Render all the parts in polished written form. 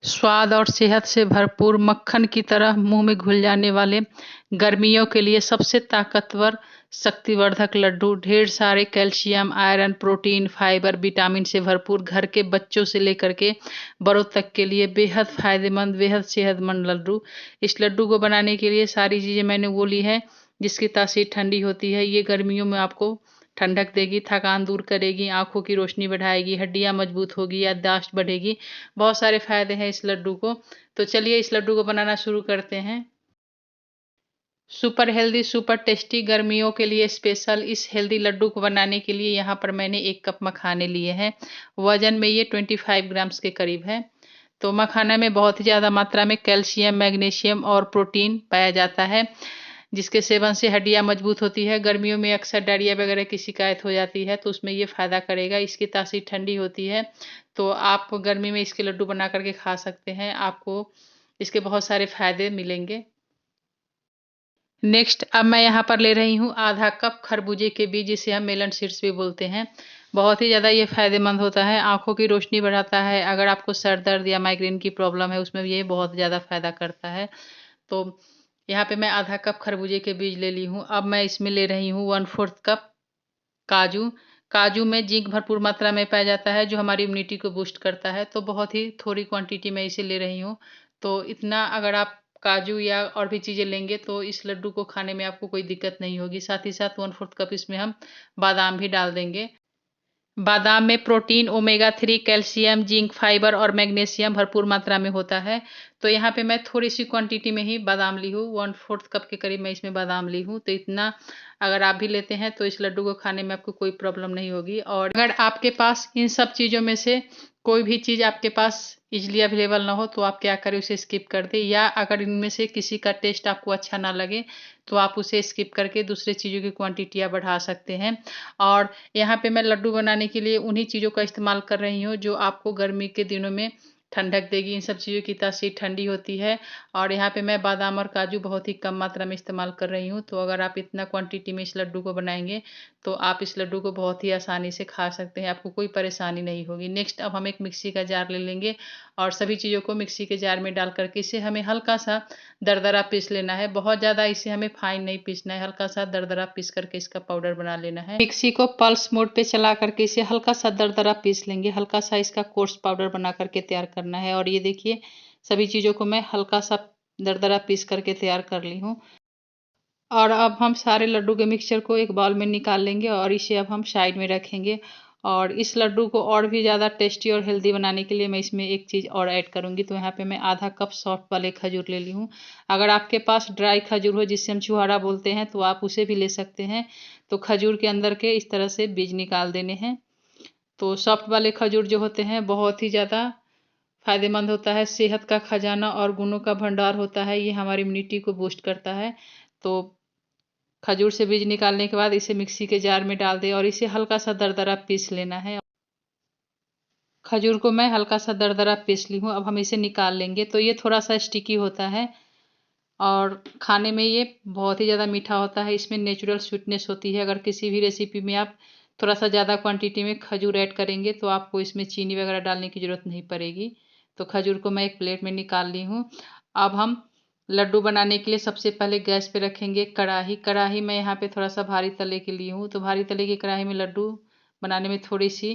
स्वाद और सेहत से भरपूर मक्खन की तरह मुंह में घुल जाने वाले गर्मियों के लिए सबसे ताकतवर शक्तिवर्धक लड्डू, ढेर सारे calcium, iron, protein, fibre, vitamin से भरपूर, घर के बच्चों से लेकर के बड़ों तक के लिए बेहद फायदेमंद, बेहद सेहतमंद लड्डू। इस लड्डू को बनाने के लिए सारी चीज़ें मैंने वो ली है जिसकी तासीर ठंडी होती है। ये गर्मियों में आपको ठंडक देगी, थकान दूर करेगी, आंखों की रोशनी बढ़ाएगी, हड्डियां मजबूत होगी, याददाश्त बढ़ेगी। बहुत सारे फायदे हैं इस लड्डू को। तो चलिए इस लड्डू को बनाना शुरू करते हैं। सुपर हेल्दी, सुपर टेस्टी, गर्मियों के लिए स्पेशल इस हेल्दी लड्डू को बनाने के लिए यहाँ पर मैंने 1 कप मखाने लिए हैं। वजन में ये 25 ग्राम्स के करीब है। तो मखाना में बहुत ही ज़्यादा मात्रा में कैल्शियम, मैग्नीशियम और प्रोटीन पाया जाता है, जिसके सेवन से हड्डियां मजबूत होती है। गर्मियों में अक्सर डायरिया वगैरह की शिकायत हो जाती है, तो उसमें ये फ़ायदा करेगा। इसकी तासीर ठंडी होती है, तो आप गर्मी में इसके लड्डू बना करके खा सकते हैं। आपको इसके बहुत सारे फ़ायदे मिलेंगे। नेक्स्ट अब मैं यहाँ पर ले रही हूँ आधा कप खरबूजे के बीज, जिसे हम मेलन सीड्स भी बोलते हैं। बहुत ही ज़्यादा ये फायदेमंद होता है, आंखों की रोशनी बढ़ाता है। अगर आपको सर दर्द या माइग्रेन की प्रॉब्लम है, उसमें भी ये बहुत ज़्यादा फायदा करता है। तो यहाँ पे मैं आधा कप खरबूजे के बीज ले ली हूँ। अब मैं इसमें ले रही हूँ 1/4 कप काजू। काजू में जिंक भरपूर मात्रा में पाया जाता है, जो हमारी इम्यूनिटी को बूस्ट करता है। तो बहुत ही थोड़ी क्वांटिटी में इसे ले रही हूँ। तो इतना अगर आप काजू या और भी चीज़ें लेंगे तो इस लड्डू को खाने में आपको कोई दिक्कत नहीं होगी। साथ ही साथ 1/4 कप इसमें हम बादाम भी डाल देंगे। बादाम में protein, omega 3, calcium, zinc, fibre और मैग्नीशियम भरपूर मात्रा में होता है। तो यहाँ पे मैं थोड़ी सी क्वांटिटी में ही बादाम ली हूँ, 1/4 कप के करीब मैं इसमें बादाम ली हूँ। तो इतना अगर आप भी लेते हैं तो इस लड्डू को खाने में आपको कोई प्रॉब्लम नहीं होगी। और अगर आपके पास इन सब चीज़ों में से कोई भी चीज़ आपके पास इजली अवेलेबल ना हो, तो आप क्या करें, उसे स्किप कर दें। या अगर इनमें से किसी का टेस्ट आपको अच्छा ना लगे, तो आप उसे स्किप करके दूसरे चीज़ों की क्वांटिटियाँ बढ़ा सकते हैं। और यहाँ पे मैं लड्डू बनाने के लिए उन्हीं चीज़ों का इस्तेमाल कर रही हूँ जो आपको गर्मी के दिनों में ठंडक देगी। इन सब चीज़ों की तासीर ठंडी होती है। और यहाँ पे मैं बादाम और काजू बहुत ही कम मात्रा में इस्तेमाल कर रही हूँ। तो अगर आप इतना क्वांटिटी में इस लड्डू को बनाएंगे, तो आप इस लड्डू को बहुत ही आसानी से खा सकते हैं, आपको कोई परेशानी नहीं होगी। नेक्स्ट अब हम एक मिक्सी का जार ले लेंगे और सभी चीज़ों को मिक्सी के जार में डाल करके इसे हमें हल्का सा दरदरा पीस लेना है। बहुत ज़्यादा इसे हमें फाइन नहीं पीसना है, हल्का सा दरदरा पीस करके इसका पाउडर बना लेना है। मिक्सी को पल्स मोड पे चला करके इसे हल्का सा दरदरा पीस लेंगे, हल्का सा इसका कोर्स पाउडर बना करके तैयार करना है। और ये देखिए सभी चीज़ों को मैं हल्का सा दरदरा पीस करके तैयार कर ली हूँ। और अब हम सारे लड्डू के मिक्सचर को एक बाउल में निकाल लेंगे और इसे अब हम साइड में रखेंगे। और इस लड्डू को और भी ज़्यादा टेस्टी और हेल्दी बनाने के लिए मैं इसमें एक चीज़ और ऐड करूँगी। तो यहाँ पे मैं आधा कप सॉफ्ट वाले खजूर ले ली हूँ। अगर आपके पास ड्राई खजूर हो, जिसे हम छुहारा बोलते हैं, तो आप उसे भी ले सकते हैं। तो खजूर के अंदर के इस तरह से बीज निकाल देने हैं। तो सॉफ्ट वाले खजूर जो होते हैं बहुत ही ज़्यादा फायदेमंद होता है, सेहत का खजाना और गुणों का भंडार होता है। ये हमारी इम्यूनिटी को बूस्ट करता है। तो खजूर से बीज निकालने के बाद इसे मिक्सी के जार में डाल दें और इसे हल्का सा दरदरा पीस लेना है। खजूर को मैं हल्का सा दरदरा पीस ली हूँ। अब हम इसे निकाल लेंगे। तो ये थोड़ा सा स्टिकी होता है और खाने में ये बहुत ही ज़्यादा मीठा होता है। इसमें नेचुरल स्वीटनेस होती है। अगर किसी भी रेसिपी में आप थोड़ा सा ज़्यादा क्वांटिटी में खजूर ऐड करेंगे, तो आपको इसमें चीनी वगैरह डालने की ज़रूरत नहीं पड़ेगी। तो खजूर को मैं एक प्लेट में निकाल ली हूँ। अब हम लड्डू बनाने के लिए सबसे पहले गैस पे रखेंगे कढ़ाई। कढ़ाई मैं यहाँ पे थोड़ा सा भारी तले के लिए हूँ। तो भारी तले की कढ़ाई में लड्डू बनाने में थोड़ी सी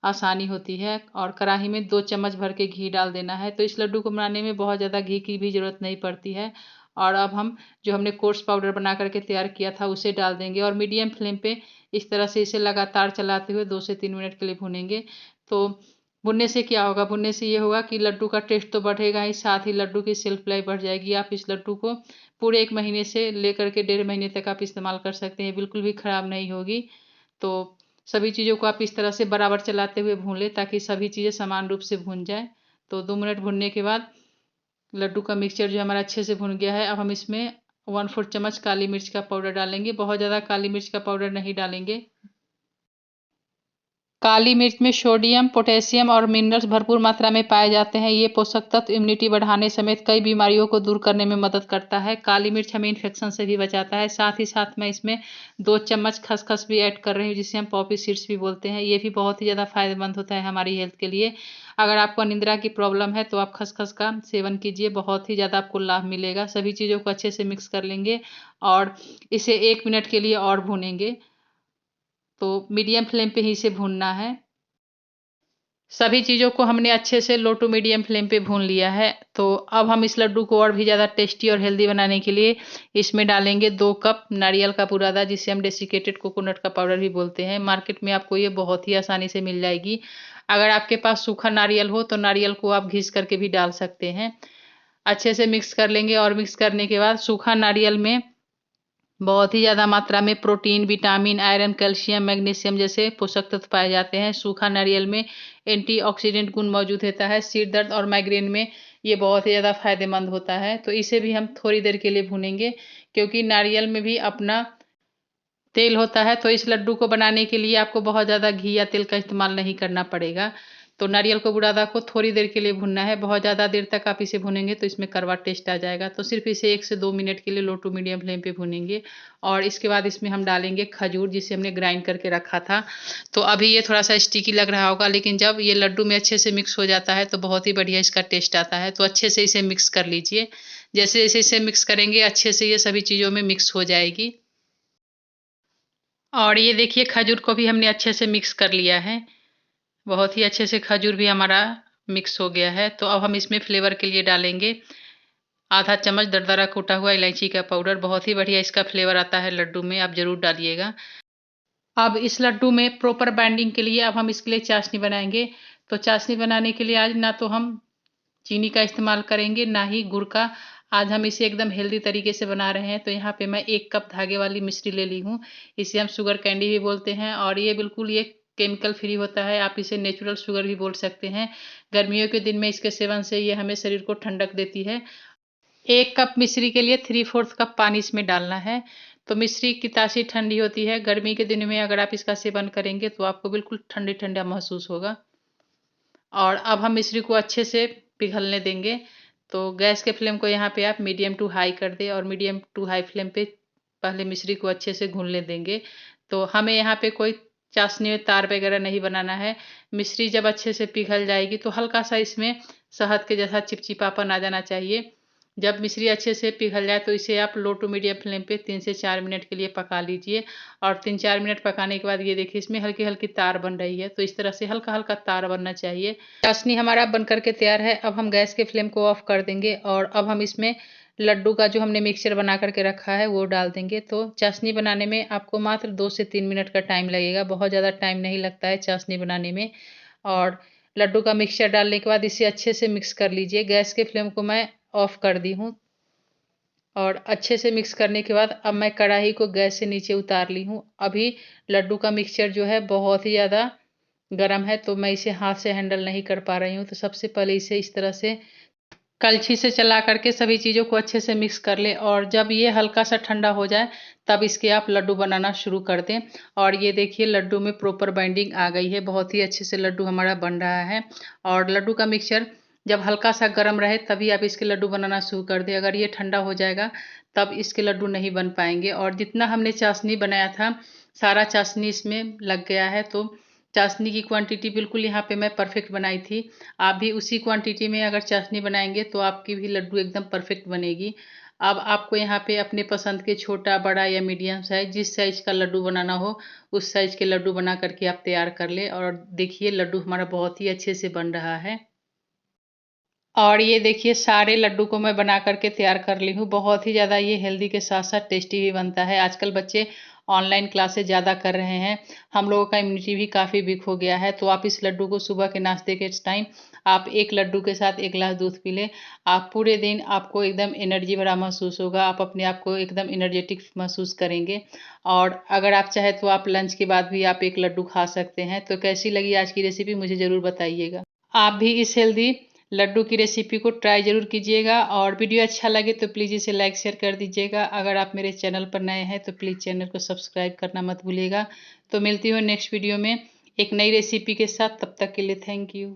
आसानी होती है। और कढ़ाई में 2 चम्मच भर के घी डाल देना है। तो इस लड्डू को बनाने में बहुत ज़्यादा घी की भी ज़रूरत नहीं पड़ती है। और अब हम जो हमने कोर्स पाउडर बना करके तैयार किया था उसे डाल देंगे और मीडियम फ्लेम पे इस तरह से इसे लगातार चलाते हुए 2 से 3 मिनट के लिए भूनेंगे। तो भुनने से क्या होगा, भुनने से ये होगा कि लड्डू का टेस्ट तो बढ़ेगा ही, साथ ही लड्डू की शेल्फ लाइफ बढ़ जाएगी। आप इस लड्डू को पूरे 1 महीने से लेकर के 1.5 महीने तक आप इस्तेमाल कर सकते हैं, बिल्कुल भी ख़राब नहीं होगी। तो सभी चीज़ों को आप इस तरह से बराबर चलाते हुए भून लें ताकि सभी चीज़ें समान रूप से भून जाए। तो 2 मिनट भुनने के बाद लड्डू का मिक्सचर जो हमारा अच्छे से भुन गया है। अब हम इसमें 1/4 चम्मच काली मिर्च का पाउडर डालेंगे। बहुत ज़्यादा काली मिर्च का पाउडर नहीं डालेंगे। काली मिर्च में सोडियम, पोटेशियम और मिनरल्स भरपूर मात्रा में पाए जाते हैं। ये पोषक तत्व इम्यूनिटी बढ़ाने समेत कई बीमारियों को दूर करने में मदद करता है। काली मिर्च हमें इन्फेक्शन से भी बचाता है। साथ ही साथ मैं इसमें 2 चम्मच खसखस भी ऐड कर रही हूँ, जिसे हम पॉपी सीड्स भी बोलते हैं। ये भी बहुत ही ज़्यादा फायदेमंद होता है हमारी हेल्थ के लिए। अगर आपको अनिद्रा की प्रॉब्लम है तो आप खसखस का सेवन कीजिए, बहुत ही ज़्यादा आपको लाभ मिलेगा। सभी चीज़ों को अच्छे से मिक्स कर लेंगे और इसे 1 मिनट के लिए और भूनेंगे। तो मीडियम फ्लेम पे ही इसे भूनना है। सभी चीज़ों को हमने अच्छे से लो टू मीडियम फ्लेम पे भून लिया है। तो अब हम इस लड्डू को और भी ज़्यादा टेस्टी और हेल्दी बनाने के लिए इसमें डालेंगे 2 कप नारियल का बुरादा, जिसे हम डेसिकेटेड कोकोनट का पाउडर भी बोलते हैं। मार्केट में आपको ये बहुत ही आसानी से मिल जाएगी। अगर आपके पास सूखा नारियल हो तो नारियल को आप घिस करके भी डाल सकते हैं। अच्छे से मिक्स कर लेंगे और मिक्स करने के बाद सूखा नारियल में बहुत ही ज़्यादा मात्रा में protein, vitamin, iron, calcium, magnesium जैसे पोषक तत्व पाए जाते हैं। सूखा नारियल में एंटीऑक्सीडेंट गुण मौजूद होता है। सिर दर्द और माइग्रेन में ये बहुत ही ज़्यादा फायदेमंद होता है। तो इसे भी हम थोड़ी देर के लिए भूनेंगे, क्योंकि नारियल में भी अपना तेल होता है। तो इस लड्डू को बनाने के लिए आपको बहुत ज़्यादा घी या तेल का इस्तेमाल नहीं करना पड़ेगा। तो नारियल को बुरादा को थोड़ी देर के लिए भूनना है। बहुत ज़्यादा देर तक आप इसे भूनेंगे तो इसमें कड़वा टेस्ट आ जाएगा। तो सिर्फ इसे 1 से 2 मिनट के लिए लो टू मीडियम फ्लेम पे भूनेंगे और इसके बाद इसमें हम डालेंगे खजूर, जिसे हमने ग्राइंड करके रखा था। तो अभी ये थोड़ा सा स्टिकी लग रहा होगा, लेकिन जब ये लड्डू में अच्छे से मिक्स हो जाता है तो बहुत ही बढ़िया इसका टेस्ट आता है। तो अच्छे से इसे मिक्स कर लीजिए। जैसे जैसे इसे मिक्स करेंगे अच्छे से ये सभी चीज़ों में मिक्स हो जाएगी। और ये देखिए खजूर को भी हमने अच्छे से मिक्स कर लिया है। बहुत ही अच्छे से खजूर भी हमारा मिक्स हो गया है। तो अब हम इसमें फ्लेवर के लिए डालेंगे आधा चम्मच दरदरा कूटा हुआ इलायची का पाउडर। बहुत ही बढ़िया इसका फ्लेवर आता है लड्डू में, आप ज़रूर डालिएगा। अब इस लड्डू में प्रॉपर बाइंडिंग के लिए अब हम इसके लिए चाशनी बनाएंगे। तो चाशनी बनाने के लिए आज ना तो हम चीनी का इस्तेमाल करेंगे, ना ही गुड़ का। आज हम इसे एकदम हेल्दी तरीके से बना रहे हैं। तो यहाँ पे मैं 1 कप धागे वाली मिश्री ले ली हूँ। इसे हम शुगर कैंडी भी बोलते हैं और ये बिल्कुल ये केमिकल फ्री होता है। आप इसे नेचुरल शुगर भी बोल सकते हैं। गर्मियों के दिन में इसके सेवन से ये हमें शरीर को ठंडक देती है। 1 कप मिश्री के लिए 3/4 कप पानी इसमें डालना है। तो मिश्री की तासीर ठंडी होती है। गर्मी के दिन में अगर आप इसका सेवन करेंगे तो आपको बिल्कुल ठंडा महसूस होगा। और अब हम मिश्री को अच्छे से पिघलने देंगे। तो गैस के फ्लेम को यहाँ पे आप मीडियम टू हाई कर दें और मीडियम टू हाई फ्लेम पे पहले मिश्री को अच्छे से घुलने देंगे। तो हमें यहाँ पे कोई चाशनी में तार वगैरह नहीं बनाना है। मिश्री जब अच्छे से पिघल जाएगी तो हल्का सा इसमें शहद के जैसा चिपचिपापन आ जाना चाहिए। जब मिश्री अच्छे से पिघल जाए तो इसे आप लो टू मीडियम फ्लेम पे 3 से 4 मिनट के लिए पका लीजिए। और 3-4 मिनट पकाने के बाद ये देखिए इसमें हल्की हल्की तार बन रही है। तो इस तरह से हल्का हल्का तार बनना चाहिए। चाशनी हमारा बन करके तैयार है। अब हम गैस के फ्लेम को ऑफ कर देंगे और अब हम इसमें लड्डू का जो हमने मिक्सचर बना करके रखा है वो डाल देंगे। तो चाशनी बनाने में आपको मात्र 2 से 3 मिनट का टाइम लगेगा। बहुत ज़्यादा टाइम नहीं लगता है चाशनी बनाने में। और लड्डू का मिक्सचर डालने के बाद इसे अच्छे से मिक्स कर लीजिए। गैस के फ्लेम को मैं ऑफ कर दी हूँ। और अच्छे से मिक्स करने के बाद अब मैं कढ़ाई को गैस से नीचे उतार ली हूँ। अभी लड्डू का मिक्सचर जो है बहुत ही ज़्यादा गर्म है, तो मैं इसे हाथ से हैंडल नहीं कर पा रही हूँ। तो सबसे पहले इसे इस तरह से कलछी से चला करके सभी चीज़ों को अच्छे से मिक्स कर ले और जब ये हल्का सा ठंडा हो जाए तब इसके आप लड्डू बनाना शुरू कर दें। और ये देखिए लड्डू में प्रॉपर बाइंडिंग आ गई है। बहुत ही अच्छे से लड्डू हमारा बन रहा है। और लड्डू का मिक्सचर जब हल्का सा गर्म रहे तभी आप इसके लड्डू बनाना शुरू कर दें। अगर ये ठंडा हो जाएगा तब इसके लड्डू नहीं बन पाएंगे। और जितना हमने चाशनी बनाया था सारा चाशनी इसमें लग गया है। तो चाशनी की क्वांटिटी बिल्कुल यहाँ पे मैं परफेक्ट बनाई थी। आप भी उसी क्वांटिटी में अगर चाशनी बनाएंगे तो आपकी भी लड्डू एकदम परफेक्ट बनेगी। अब आपको यहाँ पे अपने पसंद के छोटा, बड़ा या मीडियम साइज, जिस साइज का लड्डू बनाना हो उस साइज के लड्डू बना करके आप तैयार कर ले। और देखिए लड्डू हमारा बहुत ही अच्छे से बन रहा है। और ये देखिए सारे लड्डू को मैं बना करके तैयार कर ली हूँ। बहुत ही ज़्यादा ये हेल्दी के साथ साथ टेस्टी भी बनता है। आजकल बच्चे ऑनलाइन क्लासेस ज़्यादा कर रहे हैं। हम लोगों का इम्यूनिटी भी काफ़ी वीक हो गया है। तो आप इस लड्डू को सुबह के नाश्ते के टाइम आप एक लड्डू के साथ 1 गिलास दूध पी लें। आप पूरे दिन आपको एकदम एनर्जी भरा महसूस होगा। आप अपने आप को एकदम एनर्जेटिक महसूस करेंगे। और अगर आप चाहे तो आप लंच के बाद भी आप एक लड्डू खा सकते हैं। तो कैसी लगी आज की रेसिपी मुझे ज़रूर बताइएगा। आप भी इस हेल्दी लड्डू की रेसिपी को ट्राई ज़रूर कीजिएगा। और वीडियो अच्छा लगे तो प्लीज़ इसे लाइक शेयर कर दीजिएगा। अगर आप मेरे चैनल पर नए हैं तो प्लीज़ चैनल को सब्सक्राइब करना मत भूलिएगा। तो मिलती हूँ नेक्स्ट वीडियो में एक नई रेसिपी के साथ। तब तक के लिए थैंक यू।